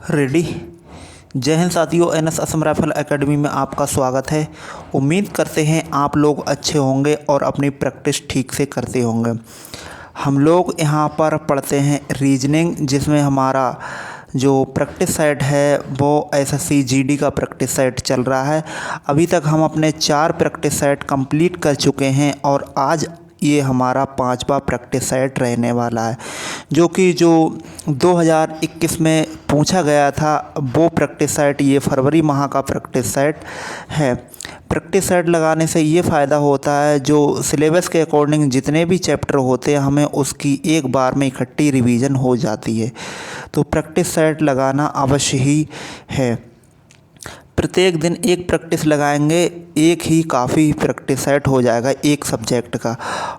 Ready. जय हिंद साथियों, NS Assam rifle academy में आपका स्वागत है। उम्मीद करते हैं आप लोग अच्छे होंगे और अपनी प्रैक्टिस ठीक से करते होंगे। हम लोग यहाँ पर पढ़ते हैं रीजनिंग, जिसमें हमारा जो प्रैक्टिस सेट है वो एसएससी जीडी का प्रैक्टिस सेट चल रहा है। अभी तक हम अपने 4 प्रैक्टिस सेट कंप्लीट कर चुके हैं और आज ये हमारा 5वां प्रैक्टिस सेट रहने वाला है, जो 2021 में पूछा गया था। वो प्रैक्टिस सेट ये फरवरी माह का प्रैक्टिस सेट है। प्रैक्टिस सेट लगाने से ये फ़ायदा होता है, जो सिलेबस के अकॉर्डिंग जितने भी चैप्टर होते हैं हमें उसकी एक बार में इकट्ठी रिवीजन हो जाती है। तो प्रैक्टिस सेट लगाना अवश्य ही है। प्रत्येक दिन एक प्रैक्टिस लगाएंगे, एक ही काफ़ी प्रैक्टिस सेट हो जाएगा एक सब्जेक्ट का।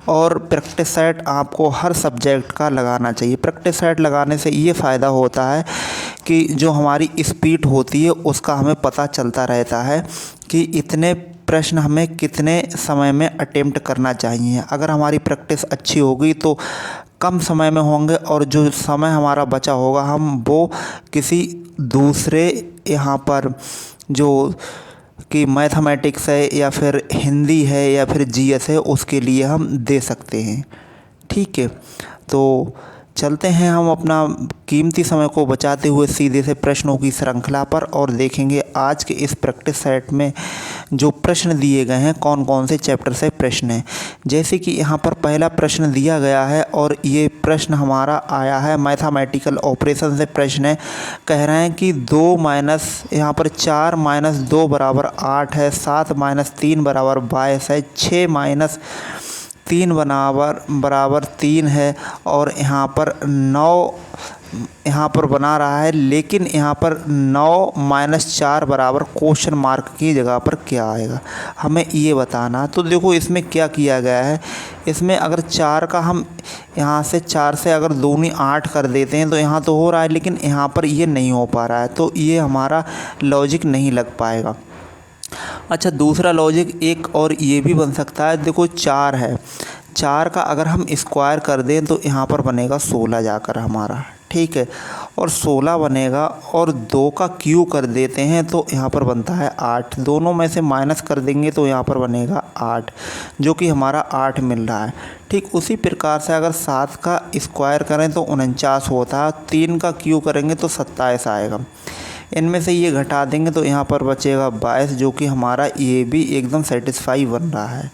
और प्रैक्टिस सेट आपको हर सब्जेक्ट का लगाना चाहिए। प्रैक्टिस सेट लगाने से ये फ़ायदा होता है कि जो हमारी स्पीड होती है उसका हमें पता चलता रहता है कि इतने प्रश्न हमें कितने समय में अटेम्प्ट करना चाहिए। अगर हमारी प्रैक्टिस अच्छी होगी तो कम समय में होंगे, और जो समय हमारा बचा होगा हम वो किसी दूसरे यहाँ पर जो कि मैथमेटिक्स है या फिर हिंदी है या फिर जीएस है उसके लिए हम दे सकते हैं। ठीक है, तो चलते हैं हम अपना कीमती समय को बचाते हुए सीधे से प्रश्नों की श्रृंखला पर और देखेंगे आज के इस प्रैक्टिस सेट में जो प्रश्न दिए गए हैं कौन कौन से चैप्टर से प्रश्न हैं। जैसे कि यहाँ पर पहला प्रश्न दिया गया है और ये प्रश्न हमारा आया है मैथमेटिकल ऑपरेशन से। प्रश्न है, कह रहे हैं कि 2 माइनस यहाँ पर 4 माइनस 2 बराबर 8 है, 7 माइनस 3 बराबर 22 है, 6 माइनस 3 बराबर 3 है, और यहाँ पर 9 यहाँ पर बना रहा है, लेकिन यहाँ पर 9 माइनस 4 बराबर क्वेश्चन मार्क की जगह पर क्या आएगा, हमें ये बताना। तो देखो इसमें क्या किया गया है, इसमें अगर 4 का हम यहाँ से 4 से अगर दूनी 8 कर देते हैं तो यहाँ तो हो रहा है, लेकिन यहाँ पर ये नहीं हो पा रहा है, तो ये हमारा लॉजिक नहीं लग पाएगा। अच्छा, दूसरा लॉजिक एक और ये भी बन सकता है। देखो 4 है, 4 का अगर हम स्क्वायर कर दें तो यहाँ पर बनेगा 16 जाकर हमारा, ठीक है, और 16 बनेगा, और 2 का क्यू कर देते हैं तो यहाँ पर बनता है 8। दोनों में से माइनस कर देंगे तो यहाँ पर बनेगा 8, जो कि हमारा 8 मिल रहा है। ठीक उसी प्रकार से अगर 7 का स्क्वायर करें तो 49 होता है, 3 का क्यू करेंगे तो 27 आएगा। इनमें से ये घटा देंगे तो यहाँ पर बचेगा 22, जो कि हमारा ये भी एकदम सेटिस्फाई बन रहा है।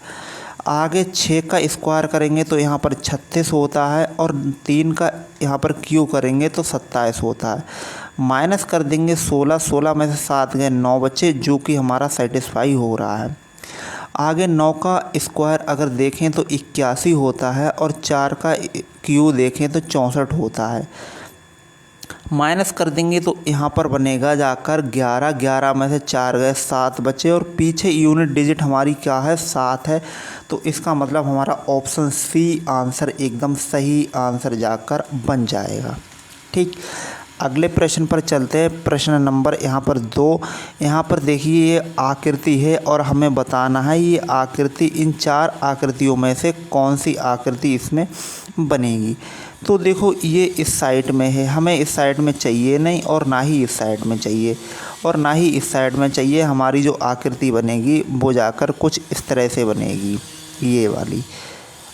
आगे 6 का स्क्वायर करेंगे तो यहाँ पर 36 होता है, और 3 का यहाँ पर क्यू करेंगे तो 27 होता है। माइनस कर देंगे 16 में से 7 गए 9 बचे, जो कि हमारा सेटिस्फाई हो रहा है। आगे 9 का स्क्वायर अगर देखें तो 81 होता है, और 4 का क्यू देखें तो 64 होता है। माइनस कर देंगे तो यहाँ पर बनेगा जाकर 11 में से 4 गए 7 बचे, और पीछे यूनिट डिजिट हमारी क्या है, 7 है। तो इसका मतलब हमारा ऑप्शन सी आंसर एकदम सही आंसर जाकर बन जाएगा। ठीक, अगले प्रश्न पर चलते हैं। प्रश्न नंबर यहाँ पर 2। यहाँ पर देखिए ये आकृति है और हमें बताना है ये आकृति, इन 4 आकृतियों में से कौन सी आकृति इसमें बनेगी। तो देखो ये इस साइड में है, हमें इस साइड में चाहिए नहीं, और ना ही इस साइड में चाहिए, और ना ही इस साइड में चाहिए। हमारी जो आकृति बनेगी वो जाकर कुछ इस तरह से बनेगी, ये वाली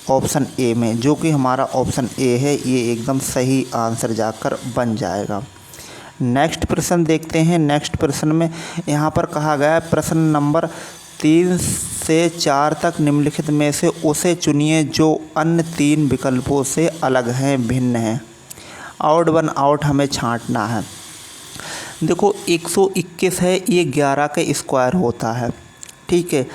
ऑप्शन ए में, जो कि हमारा ऑप्शन ए है, ये एकदम सही आंसर जाकर बन जाएगा। नेक्स्ट प्रश्न देखते हैं। नेक्स्ट प्रश्न में यहाँ पर कहा गया है, प्रश्न नंबर 3 से 4 तक निम्नलिखित में से उसे चुनिए जो अन्य 3 विकल्पों से अलग हैं, भिन्न हैं। आउट वन आउट हमें छांटना है। देखो 121 है, ये 11 का स्क्वायर होता है, ठीक है,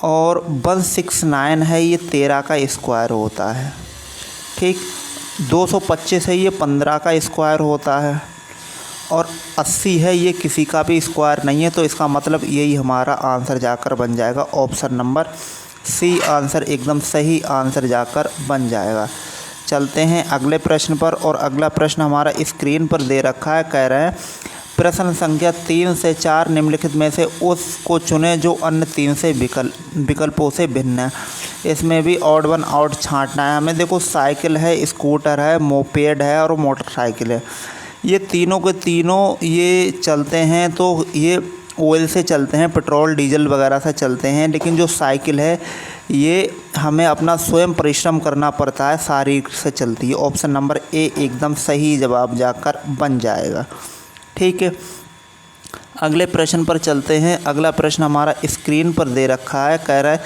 और 169 है, ये 13 का स्क्वायर होता है। ठीक, 225 है, ये 15 का स्क्वायर होता है, और 80 है, ये किसी का भी स्क्वायर नहीं है। तो इसका मतलब यही हमारा आंसर जाकर बन जाएगा, ऑप्शन नंबर सी आंसर एकदम सही आंसर जाकर बन जाएगा। चलते हैं अगले प्रश्न पर, और अगला प्रश्न हमारा स्क्रीन पर दे रखा है। कह रहे हैं प्रश्न संख्या 3 से 4 निम्नलिखित में से उसको चुने जो अन्य 3 से विकल्पों से भिन्न है। इसमें भी ऑड वन आउट छांटना है हमें। देखो साइकिल है, स्कूटर है, मोपेड है और मोटरसाइकिल है। ये तीनों के तीनों ये चलते हैं तो ये ऑयल से चलते हैं, पेट्रोल डीजल वगैरह से चलते हैं। लेकिन जो साइकिल है ये हमें अपना स्वयं परिश्रम करना पड़ता है, शारीरिक से चलती है। ऑप्शन नंबर ए एकदम सही जवाब जाकर बन जाएगा। ठीक है, अगले प्रश्न पर चलते हैं। अगला प्रश्न हमारा स्क्रीन पर दे रखा है। कह रहा है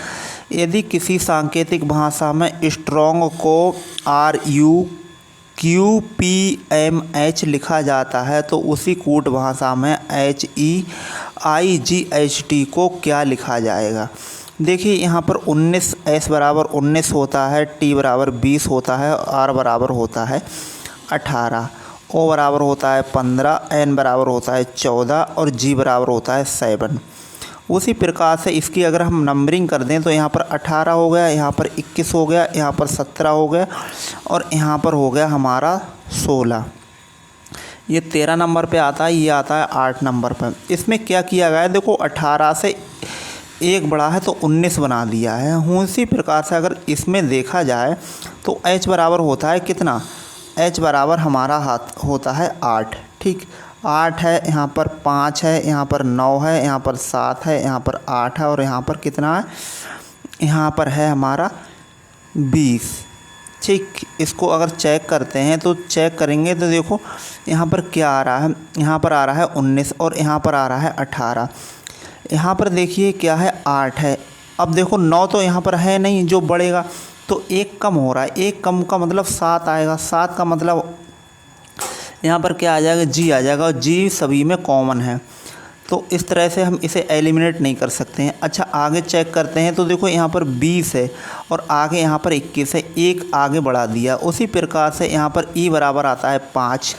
यदि किसी सांकेतिक भाषा में स्ट्रॉन्ग को RUQPMH लिखा जाता है तो उसी कूट भाषा में HEIGHT को क्या लिखा जाएगा। देखिए यहाँ पर 19 S बराबर 19 होता है, T बराबर 20 होता है, R बराबर होता है 18, O बराबर होता है 15, N बराबर होता है 14 और G बराबर होता है 7। उसी प्रकार से इसकी अगर हम नंबरिंग कर दें तो यहाँ पर 18 हो गया, यहाँ पर 21 हो गया, यहाँ पर 17 हो गया और यहाँ पर हो गया हमारा 16। ये 13 नंबर पे आता है, ये आता है 8 नंबर पर। इसमें क्या किया गया है, देखो 18 से एक बड़ा है तो 19 बना दिया है। उसी प्रकार से अगर इसमें देखा जाए तो H बराबर होता है कितना, H बराबर हमारा हाथ होता है 8। ठीक, 8 है, यहाँ पर 5 है, यहाँ पर 9 है, यहाँ पर 7 है, यहाँ पर 8 है और यहाँ पर कितना है, यहाँ पर है हमारा 20। ठीक, इसको अगर चेक करते हैं तो चेक करेंगे तो देखो यहाँ पर क्या आ रहा है, यहाँ पर आ रहा है 19 और यहाँ पर आ रहा है 18। यहाँ पर देखिए क्या है, 8 है। अब देखो 9 तो यहाँ पर है नहीं जो बढ़ेगा, तो एक कम हो रहा है, एक कम का मतलब 7 आएगा। 7 का मतलब यहाँ पर क्या आ जाएगा, G आ जाएगा और G सभी में कॉमन है, तो इस तरह से हम इसे एलिमिनेट नहीं कर सकते हैं। अच्छा, आगे चेक करते हैं तो देखो यहाँ पर 20 है और आगे यहाँ पर 21 है, एक आगे बढ़ा दिया। उसी प्रकार से यहाँ पर E बराबर आता है 5।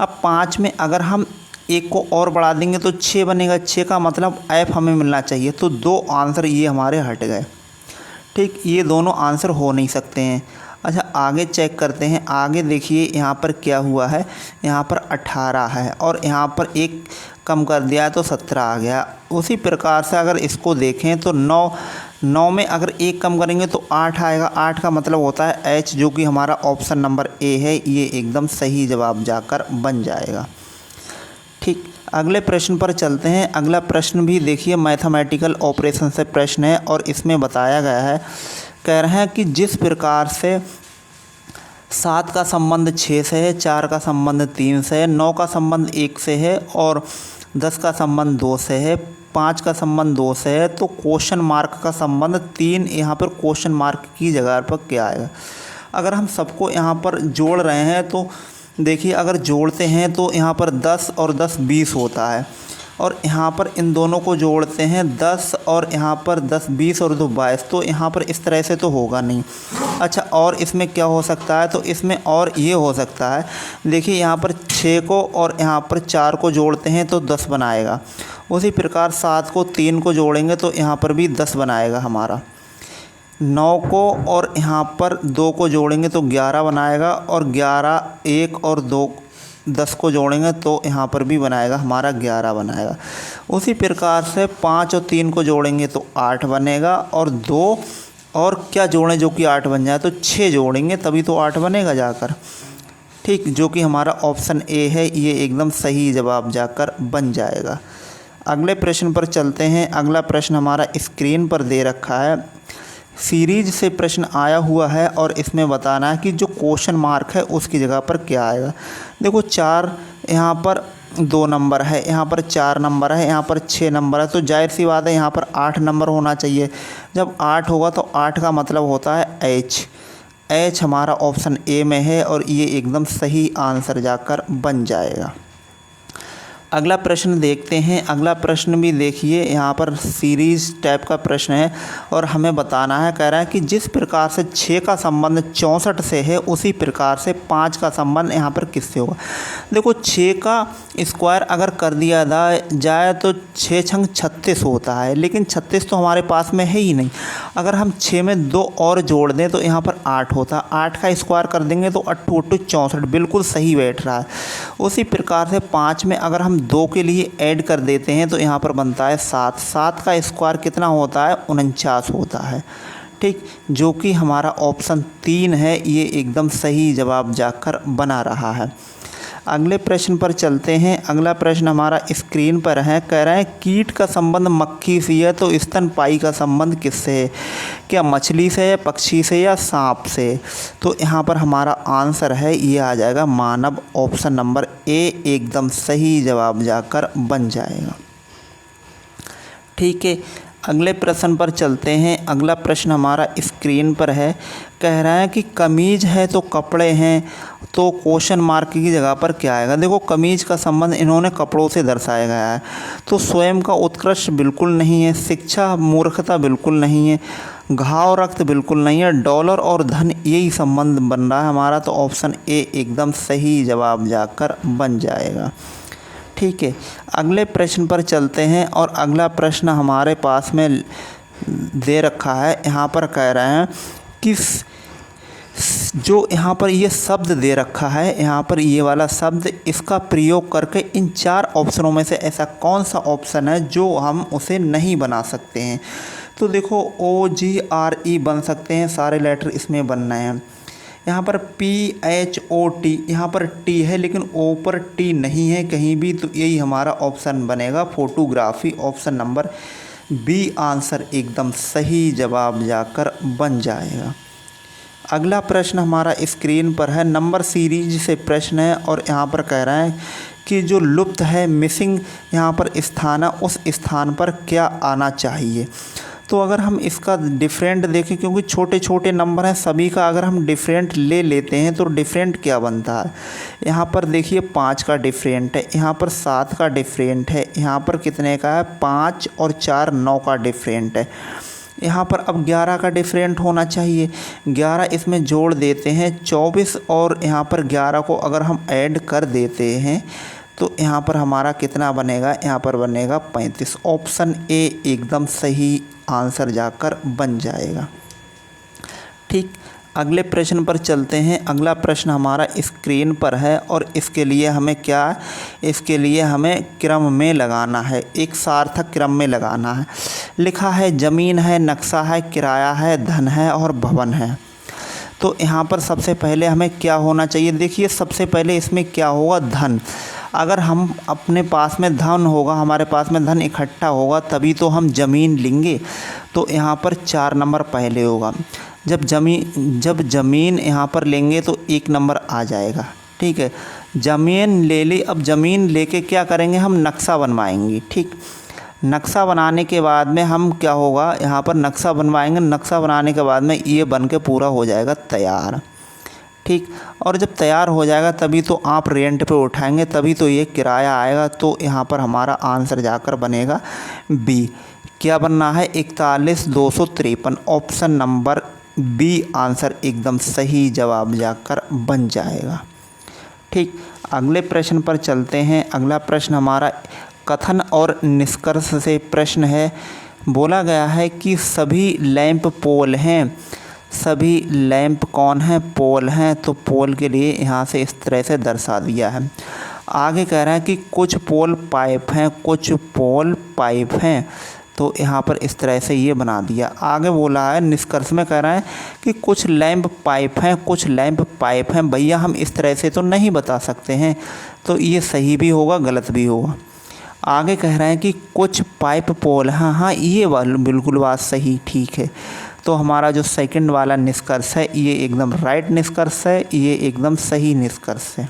अब 5 में अगर हम एक को और बढ़ा देंगे तो 6 बनेगा। 6 का मतलब F हमें मिलना चाहिए, तो 2 आंसर ये हमारे हट गए। ठीक, ये दोनों आंसर हो नहीं सकते हैं। अच्छा, आगे चेक करते हैं। आगे देखिए यहाँ पर क्या हुआ है, यहाँ पर 18 है और यहाँ पर एक कम कर दिया है तो 17 आ गया। उसी प्रकार से अगर इसको देखें तो 9 में अगर एक कम करेंगे तो 8 आएगा। 8 का मतलब होता है H, जो कि हमारा ऑप्शन नंबर ए है, ये एकदम सही जवाब जाकर बन जाएगा। ठीक, अगले प्रश्न पर चलते हैं। अगला प्रश्न भी देखिए मैथमेटिकल ऑपरेशन से प्रश्न है और इसमें बताया गया है, कह रहे हैं कि जिस प्रकार से 7 का संबंध 6 से है, 4 का संबंध 3 से है, 9 का संबंध 1 से है और 10 का संबंध 2 से है, 5 का संबंध 2 से है, तो क्वेश्चन मार्क का संबंध 3, यहाँ पर क्वेश्चन मार्क की जगह पर क्या आएगा। अगर हम सबको यहाँ पर जोड़ रहे हैं तो देखिए अगर जोड़ते हैं तो यहाँ पर 10 और 10 20 होता है और यहाँ पर इन दोनों को जोड़ते हैं 10 और यहाँ पर 10 20 और 2 22, तो यहाँ पर इस तरह से तो होगा नहीं। अच्छा, और इसमें क्या हो सकता है, तो इसमें और ये हो सकता है, देखिए यहाँ पर 6 को और यहाँ पर 4 को जोड़ते हैं तो 10 बनाएगा। उसी प्रकार 7 को 3 को जोड़ेंगे तो यहाँ पर भी 10 बनाएगा हमारा। 9 को और यहाँ पर 2 को जोड़ेंगे तो 11 बनाएगा और 11 1 और 2 10 को जोड़ेंगे तो यहाँ पर भी बनाएगा हमारा 11 बनाएगा। उसी प्रकार से 5 और 3 को जोड़ेंगे तो 8 बनेगा और 2 और क्या जोड़ें जो कि 8 बन जाए, तो 6 जोड़ेंगे तभी तो 8 बनेगा जाकर। ठीक, जो कि हमारा ऑप्शन ए है, ये एकदम सही जवाब जाकर बन जाएगा। अगले प्रश्न पर चलते हैं। अगला प्रश्न हमारा स्क्रीन पर दे रखा है। सीरीज से प्रश्न आया हुआ है और इसमें बताना है कि जो क्वेश्चन मार्क है उसकी जगह पर क्या आएगा। देखो 4 यहाँ पर 2 नंबर है, यहाँ पर 4 नंबर है, यहाँ पर 6 नंबर है, तो जाहिर सी बात है यहाँ पर 8 नंबर होना चाहिए। जब 8 होगा तो 8 का मतलब होता है H हमारा ऑप्शन ए में है और ये एकदम सही आंसर जाकर बन जाएगा। अगला प्रश्न देखते हैं। अगला प्रश्न भी देखिए, यहाँ पर सीरीज़ टाइप का प्रश्न है और हमें बताना है, कह रहा है कि जिस प्रकार से 6 का संबंध 64 से है उसी प्रकार से 5 का संबंध यहाँ पर किससे होगा। देखो 6 का स्क्वायर अगर कर दिया जाए तो 6 छंग 36 होता है, लेकिन 36 तो हमारे पास में है ही नहीं। अगर हम 6 में 2 और जोड़ दें तो यहाँ पर 8 होता है, 8 का स्क्वायर कर देंगे तो 8 8 64, बिल्कुल सही बैठ रहा है। उसी प्रकार से 5 में अगर हम 2 के लिए ऐड कर देते हैं तो यहाँ पर बनता है 7। 7 का स्क्वायर कितना होता है, 49 होता है। ठीक, जो कि हमारा ऑप्शन 3 है, ये एकदम सही जवाब जाकर बना रहा है। अगले प्रश्न पर चलते हैं। अगला प्रश्न हमारा स्क्रीन पर है, कह रहा है कीट का संबंध मक्खी से है तो स्तनपायी का संबंध किससे है? क्या मछली से है, पक्षी से या सांप से? तो यहाँ पर हमारा आंसर है ये आ जाएगा मानव। ऑप्शन नंबर ए एकदम सही जवाब जाकर बन जाएगा। ठीक है, अगले प्रश्न पर चलते हैं। अगला प्रश्न हमारा स्क्रीन पर है, कह रहा है कि कमीज है तो कपड़े हैं, तो क्वेश्चन मार्क की जगह पर क्या आएगा? देखो कमीज का संबंध इन्होंने कपड़ों से दर्शाया गया है, तो स्वयं का उत्कृष्ट बिल्कुल नहीं है, शिक्षा मूर्खता बिल्कुल नहीं है, घाव रक्त बिल्कुल नहीं है, डॉलर और धन यही संबंध बन रहा है हमारा। तो ऑप्शन ए एकदम सही जवाब जाकर बन जाएगा। ठीक है, अगले प्रश्न पर चलते हैं और अगला प्रश्न हमारे पास में दे रखा है। यहाँ पर कह रहे हैं कि जो यहाँ पर ये शब्द दे रखा है, यहाँ पर ये वाला शब्द, इसका प्रयोग करके इन 4 ऑप्शनों में से ऐसा कौन सा ऑप्शन है जो हम उसे नहीं बना सकते हैं? तो देखो OGRE बन सकते हैं, सारे लेटर इसमें बनना है। यहाँ पर PHOT, यहाँ पर T है लेकिन O पर T नहीं है कहीं भी, तो यही हमारा ऑप्शन बनेगा photography. Option number B answer एकदम सही जवाब जाकर बन जाएगा। अगला प्रश्न हमारा स्क्रीन पर है, नंबर सीरीज से प्रश्न है और यहाँ पर कह रहा है कि जो लुप्त है, मिसिंग यहाँ पर स्थान है, उस स्थान पर क्या आना चाहिए? तो अगर हम इसका डिफरेंट देखें, क्योंकि छोटे छोटे नंबर हैं सभी का, अगर हम डिफरेंट ले लेते हैं तो डिफरेंट क्या बनता है? यहाँ पर देखिए 5 का डिफरेंट है, यहाँ पर 7 का डिफरेंट है, यहाँ पर कितने का है? 5 और 4 9 का डिफरेंट है। यहाँ पर अब 11 का डिफरेंट होना चाहिए, 11 इसमें जोड़ देते हैं 24, और यहाँ पर 11 को अगर हम ऐड कर देते हैं तो यहाँ पर हमारा कितना बनेगा? यहाँ पर बनेगा 35। ऑप्शन ए एकदम सही आंसर जाकर बन जाएगा। ठीक, अगले प्रश्न पर चलते हैं। अगला प्रश्न हमारा स्क्रीन पर है और इसके लिए हमें क्या, इसके लिए हमें क्रम में लगाना है, एक सार्थक क्रम में लगाना है। लिखा है ज़मीन है, नक्शा है, किराया है, धन है और भवन है। तो यहाँ पर सबसे पहले हमें क्या होना चाहिए? देखिए सबसे पहले इसमें क्या होगा? धन। अगर हम अपने पास में धन होगा, हमारे पास में धन इकट्ठा होगा तभी तो हम ज़मीन लेंगे। तो यहाँ पर 4 नंबर पहले होगा। जब ज़मीन यहाँ पर लेंगे तो 1 नंबर आ जाएगा। ठीक है, ज़मीन ले ली। अब ज़मीन लेके क्या करेंगे? हम नक्शा बनवाएंगे। ठीक, नक्शा बनाने के बाद में हम क्या होगा? यहाँ पर नक्शा बनवाएंगे। नक्शा बनाने के बाद में ये बन के पूरा हो जाएगा तैयार। ठीक, और जब तैयार हो जाएगा तभी तो आप रेंट पे उठाएंगे, तभी तो ये किराया आएगा। तो यहाँ पर हमारा आंसर जाकर बनेगा बी। क्या बनना है? 41,253। ऑप्शन नंबर बी आंसर एकदम सही जवाब जाकर बन जाएगा। ठीक, अगले प्रश्न पर चलते हैं। अगला प्रश्न हमारा कथन और निष्कर्ष से प्रश्न है। बोला गया है कि सभी लैंप पोल हैं। सभी लैंप कौन हैं? पोल हैं। तो पोल के लिए यहाँ से इस तरह से दर्शा दिया है। आगे कह रहा है कि कुछ पोल पाइप हैं, कुछ पोल पाइप हैं। तो यहाँ पर इस तरह से ये बना दिया। आगे बोला है निष्कर्ष में कह रहा है कि कुछ लैंप पाइप हैं, कुछ लैंप पाइप हैं। भैया हम इस तरह से तो नहीं बता सकते हैं, तो ये सही भी होगा गलत भी होगा। आगे कह रहे हैं कि कुछ पाइप पोल, हाँ ये बिल्कुल बात सही, ठीक है। तो हमारा जो सेकंड वाला निष्कर्ष है ये एकदम राइट निष्कर्ष है, ये एकदम सही निष्कर्ष है।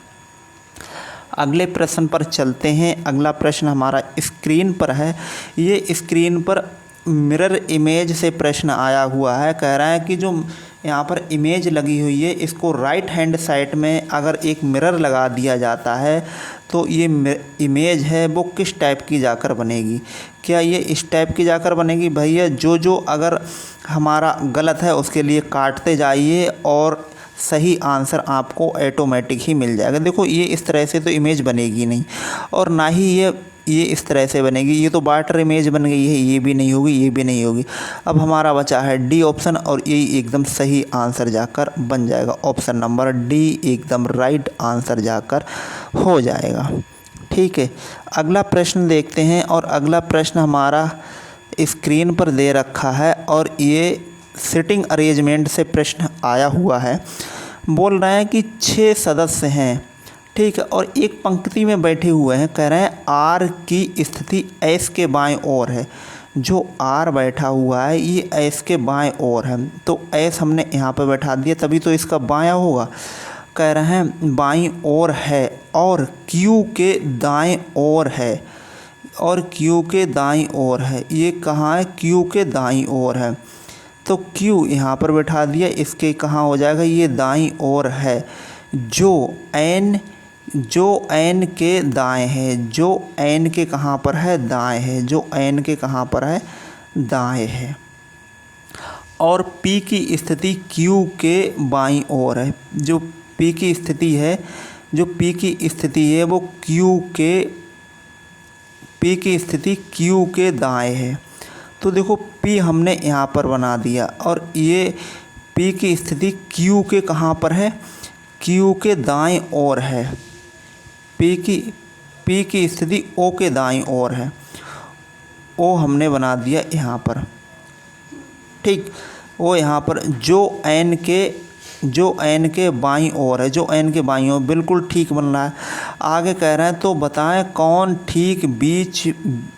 अगले प्रश्न पर चलते हैं। अगला प्रश्न हमारा स्क्रीन पर है। ये स्क्रीन पर मिरर इमेज से प्रश्न आया हुआ है। कह रहा है कि जो यहाँ पर इमेज लगी हुई है इसको राइट हैंड साइड में अगर एक मिरर लगा दिया जाता है तो ये इमेज है वो किस टाइप की जाकर बनेगी? क्या ये इस टाइप की जाकर बनेगी? भैया जो अगर हमारा गलत है उसके लिए काटते जाइए और सही आंसर आपको ऑटोमेटिक ही मिल जाएगा। देखो ये इस तरह से तो इमेज बनेगी नहीं, और ना ही ये इस तरह से बनेगी। ये तो वाटर इमेज बन गई है, ये भी नहीं होगी, ये भी नहीं होगी। अब हमारा बचा है डी ऑप्शन, और यही एकदम सही आंसर जाकर बन जाएगा। ऑप्शन नंबर डी एकदम राइट आंसर जाकर हो जाएगा। ठीक है, अगला प्रश्न देखते हैं। और अगला प्रश्न हमारा स्क्रीन पर दे रखा है और ये सिटिंग अरेंजमेंट से प्रश्न आया हुआ है। बोल रहे हैं कि 6 सदस्य हैं। ठीक है। और एक पंक्ति में बैठे हुए हैं, कह रहे हैं आर की स्थिति एस के बाएं ओर है। जो आर बैठा हुआ है ये एस के बाएं ओर है, तो एस हमने यहाँ पर बैठा दिया, तभी तो इसका बायां होगा। कह रहे हैं बाईं ओर है और क्यू के दाएं ओर है, और क्यू के दाईं ओर है। ये कहाँ है? क्यू के दाईं ओर है, तो क्यू यहाँ पर बैठा दिया, इसके कहाँ हो जाएगा? ये दाईं ओर है। जो एन के दाएं है, जो एन के कहाँ पर है? दाएं है। जो एन के कहाँ पर है? दाएं है। और पी की स्थिति क्यू के बाईं ओर है। जो पी की स्थिति है, जो पी की स्थिति है वो पी की स्थिति क्यू के दाएं है। तो देखो पी हमने यहाँ पर बना दिया, और ये पी की स्थिति क्यू के कहाँ पर है? क्यू के दाएं ओर है। पी की स्थिति ओ के दाईं ओर है। ओ हमने बना दिया यहाँ पर, ठीक। ओ यहाँ पर जो एन के बाईं ओर है, जो एन के बाईं ओर, बिल्कुल ठीक बन रहा है। आगे कह रहे हैं तो बताएं कौन ठीक बीच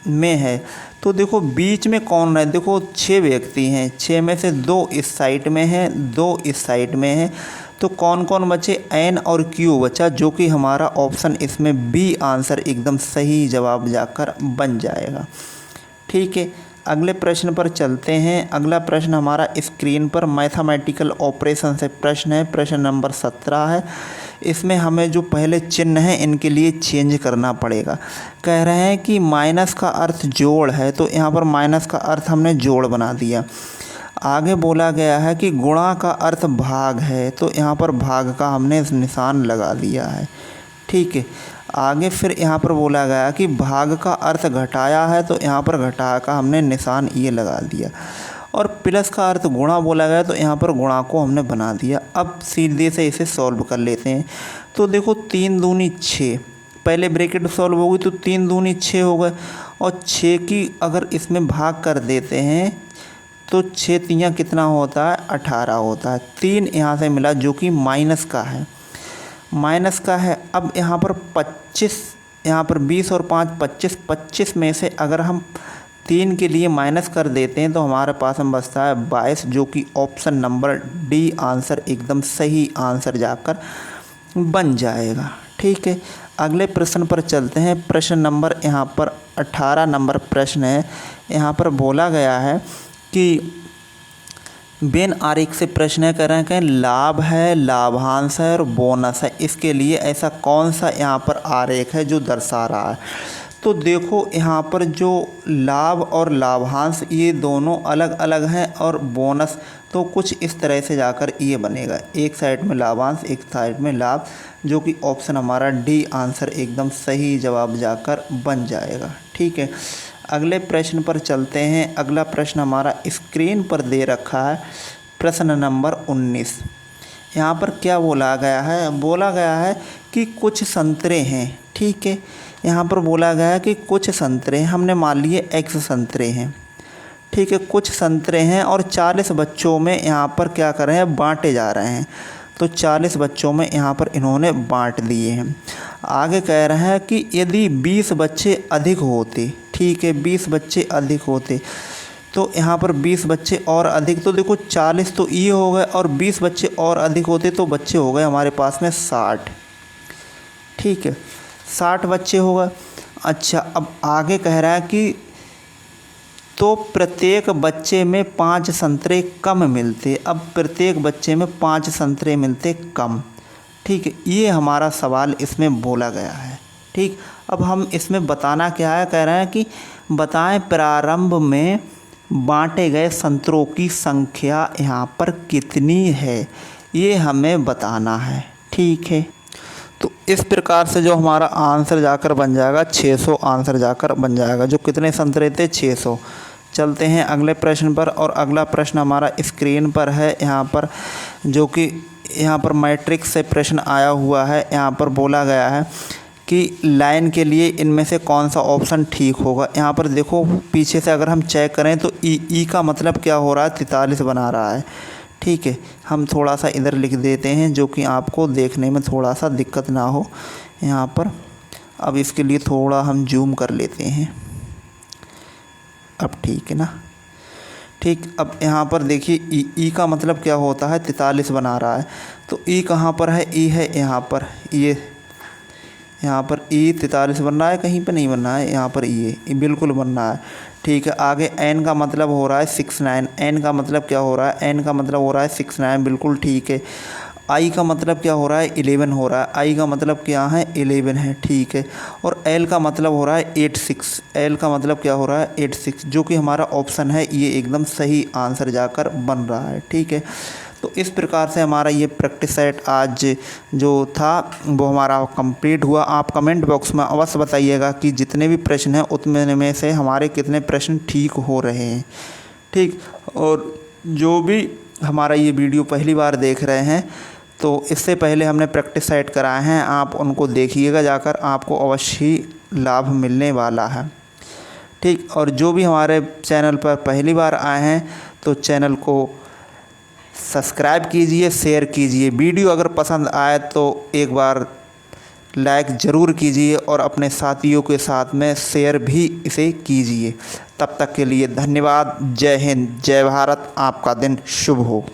में है। तो देखो बीच में कौन है? देखो 6 व्यक्ति हैं, 6 में से 2 इस साइड में हैं, 2 इस साइड में हैं, तो कौन कौन बचे? एन और क्यू बचा, जो कि हमारा ऑप्शन इसमें बी आंसर एकदम सही जवाब जाकर बन जाएगा, ठीक है। अगले प्रश्न पर चलते हैं। अगला प्रश्न हमारा स्क्रीन पर मैथमेटिकल ऑपरेशन से प्रश्न है, प्रश्न नंबर 17 है। इसमें हमें जो पहले चिन्ह हैं इनके लिए चेंज करना पड़ेगा। कह रहे हैं कि माइनस का अर्थ जोड़ है, तो यहाँ पर माइनस का अर्थ हमने जोड़ बना दिया। आगे बोला गया है कि गुणा का अर्थ भाग है, तो यहाँ पर भाग का हमने निशान लगा दिया है, ठीक है। आगे फिर यहाँ पर बोला गया कि भाग का अर्थ घटाया है, तो यहाँ पर घटा का हमने निशान ये लगा दिया। और प्लस का अर्थ गुणा बोला गया, तो यहाँ पर गुणा को हमने बना दिया। अब सीधे से इसे सॉल्व कर लेते हैं। तो देखो 3 दूनी 6, पहले ब्रैकेट सॉल्व होगी तो 3 दूनी 6 हो गए, और 6 की अगर इसमें भाग कर देते हैं तो 6 तियाँ कितना होता है? 18 होता है। 3 यहाँ से मिला जो कि माइनस का है, माइनस का है। अब यहाँ पर 25, यहाँ पर 20 और 5 25, 25 में से अगर हम 3 के लिए माइनस कर देते हैं तो हमारे पास में बचता है 22, जो कि ऑप्शन नंबर डी आंसर एकदम सही आंसर जाकर बन जाएगा, ठीक है। अगले प्रश्न पर चलते हैं। प्रश्न नंबर यहाँ पर 18 नंबर प्रश्न है। यहाँ पर बोला गया है कि बेन आरेख से प्रश्न है, कह रहे हैं कि लाभ है, लाभांश है और बोनस है, इसके लिए ऐसा कौन सा यहाँ पर आरेख है जो दर्शा रहा है। तो देखो यहाँ पर जो लाभ और लाभांश ये दोनों अलग अलग हैं, और बोनस तो कुछ इस तरह से जाकर ये बनेगा, एक साइड में लाभांश एक साइड में लाभ, जो कि ऑप्शन हमारा डी आंसर एकदम सही जवाब जाकर बन जाएगा, ठीक है। अगले प्रश्न पर चलते हैं। अगला प्रश्न हमारा स्क्रीन पर दे रखा है, प्रश्न नंबर 19। यहाँ पर क्या बोला गया है? बोला गया है कि कुछ संतरे हैं, ठीक है। यहाँ पर बोला गया है कि कुछ संतरे हैं, हमने मान लिए x संतरे हैं, ठीक है। कुछ संतरे हैं और 40 बच्चों में यहाँ पर क्या कर रहे हैं? बांटे जा रहे हैं। तो 40 बच्चों में यहाँ पर इन्होंने बांट दिए हैं। आगे कह रहे हैं कि यदि 20 बच्चे अधिक होते, ठीक है, 20 बच्चे अधिक होते, तो यहाँ पर 20 बच्चे और अधिक, तो देखो 40 तो ये हो गए, और 20 बच्चे और अधिक होते तो बच्चे हो गए हमारे पास में 60, ठीक है, 60 बच्चे हो गए। अच्छा, अब आगे कह रहा है कि तो प्रत्येक बच्चे में 5 संतरे कम मिलते। अब प्रत्येक बच्चे में 5 संतरे मिलते कम, ठीक है, ये हमारा सवाल इसमें बोला गया है, ठीक। अब हम इसमें बताना क्या है? कह रहे हैं कि बताएं प्रारंभ में बांटे गए संतरों की संख्या यहाँ पर कितनी है, ये हमें बताना है, ठीक है। तो इस प्रकार से जो हमारा आंसर जाकर बन जाएगा 600 आंसर जाकर बन जाएगा। जो कितने संतरे थे? 600। चलते हैं अगले प्रश्न पर, और अगला प्रश्न हमारा स्क्रीन पर है यहाँ पर, जो कि यहाँ पर मैट्रिक्स से प्रश्न आया हुआ है। यहाँ पर बोला गया है कि लाइन के लिए इनमें से कौन सा ऑप्शन ठीक होगा। यहाँ पर देखो पीछे से अगर हम चेक करें तो ई का मतलब क्या हो रहा है? 43 बना रहा है, ठीक है, हम थोड़ा सा इधर लिख देते हैं जो कि आपको देखने में थोड़ा सा दिक्कत ना हो यहाँ पर। अब इसके लिए थोड़ा हम जूम कर लेते हैं। अब ठीक है ना। ठीक, अब यहाँ पर देखिए ई का मतलब क्या होता है, 43 बना रहा है। तो ई कहाँ पर है, ई है यहाँ पर, ये यहाँ पर ई 43 बन रहा है, कहीं पे नहीं बन रहा है, यहाँ पर ई बिल्कुल बन रहा है। ठीक है, आगे एन का मतलब हो रहा है 69, एन का मतलब क्या हो रहा है, एन का मतलब हो रहा है 69, बिल्कुल ठीक है। आई का मतलब क्या हो रहा है, 11 हो रहा है, आई का मतलब क्या है, 11 है, ठीक है। और एल का मतलब हो रहा है 86, एल का मतलब क्या हो रहा है, 86, जो कि हमारा ऑप्शन है ये एकदम सही आंसर जाकर बन रहा है। ठीक है, तो इस प्रकार से हमारा ये प्रैक्टिस सेट आज जो था वो हमारा कंप्लीट हुआ। आप कमेंट बॉक्स में अवश्य बताइएगा कि जितने भी प्रश्न हैं उतने में से हमारे कितने प्रश्न ठीक हो रहे हैं। ठीक, और जो भी हमारा ये वीडियो पहली बार देख रहे हैं तो इससे पहले हमने प्रैक्टिस सेट कराए हैं, आप उनको देखिएगा जाकर, आपको अवश्य ही लाभ मिलने वाला है। ठीक, और जो भी हमारे चैनल पर पहली बार आए हैं तो चैनल को सब्सक्राइब कीजिए, शेयर कीजिए। वीडियो अगर पसंद आए तो एक बार लाइक ज़रूर कीजिए और अपने साथियों के साथ में शेयर भी इसे कीजिए। तब तक के लिए धन्यवाद। जय हिंद, जय भारत। आपका दिन शुभ हो।